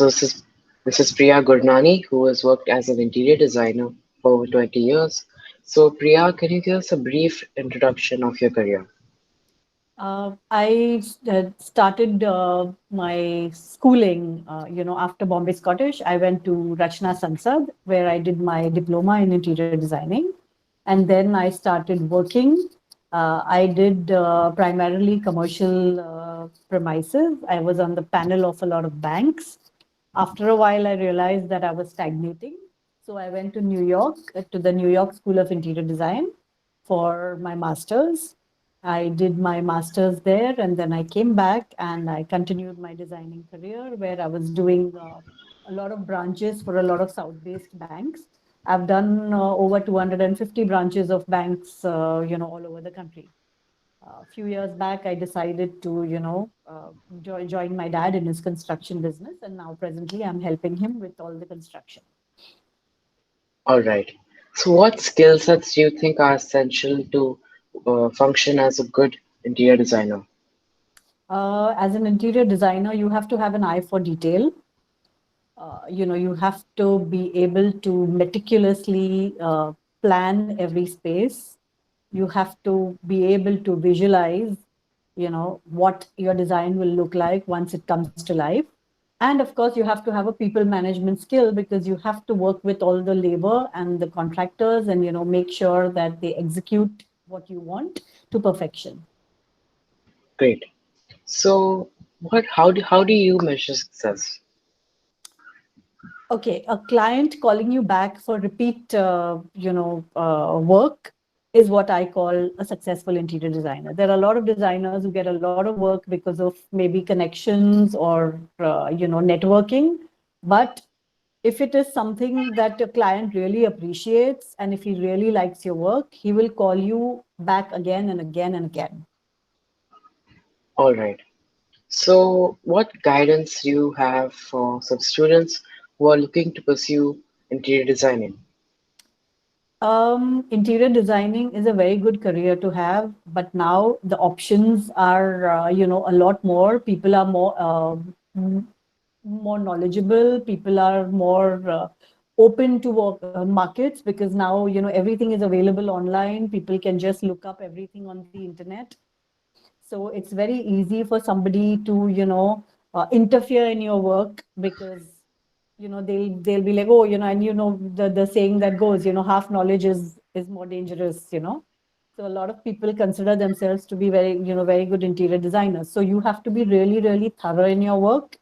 So this is Priyaa Gurnani, who has worked as an interior designer for over 20 years. So Priya, can you give us a brief introduction of your career? I started my schooling, after Bombay Scottish. I went to Rachna Sansad, where I did my diploma in interior designing. And then I started working. I did primarily commercial premises. I was on the panel of a lot of banks. After a while, I realized that I was stagnating. So I went to New York, to the New York School of Interior Design for my master's. I did my master's there, and then I came back and I continued my designing career where I was doing a lot of branches for a lot of South-based banks. I've done over 250 branches of banks, all over the country. A few years back, I decided to, join my dad in his construction business, and now presently I'm helping him with all the construction. All right. So what skill sets do you think are essential to function as a good interior designer? As an interior designer, you have to have an eye for detail. You have to be able to meticulously plan every space. You have to be able to visualize, what your design will look like once it comes to life. And of course, you have to have a people management skill because you have to work with all the labor and the contractors and, make sure that they execute what you want to perfection. Great. So how do you measure success? Okay, a client calling you back for repeat, work is what I call a successful interior designer. There are a lot of designers who get a lot of work because of maybe connections or, networking. But if it is something that a client really appreciates and if he really likes your work, he will call you back again and again and again. All right. So what guidance do you have for some students who are looking to pursue interior designing? Interior designing is a very good career to have, but now the options are, a lot more. People are more knowledgeable. People are more open to markets because now, everything is available online. People can just look up everything on the internet. So it's very easy for somebody to, interfere in your work because they'll be like, oh, and the saying that goes, half knowledge is more dangerous. So a lot of people consider themselves to be very good interior designers. So you have to be really, really thorough in your work,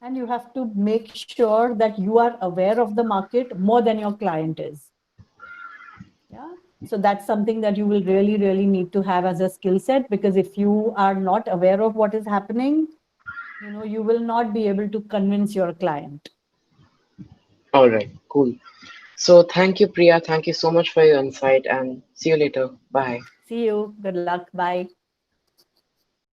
and you have to make sure that you are aware of the market more than your client is. Yeah. So that's something that you will really, really need to have as a skill set, because if you are not aware of what is happening, you will not be able to convince your client. All right, cool. So thank you, Priya. Thank you so much for your insight and see you later. Bye. See you. Good luck. Bye.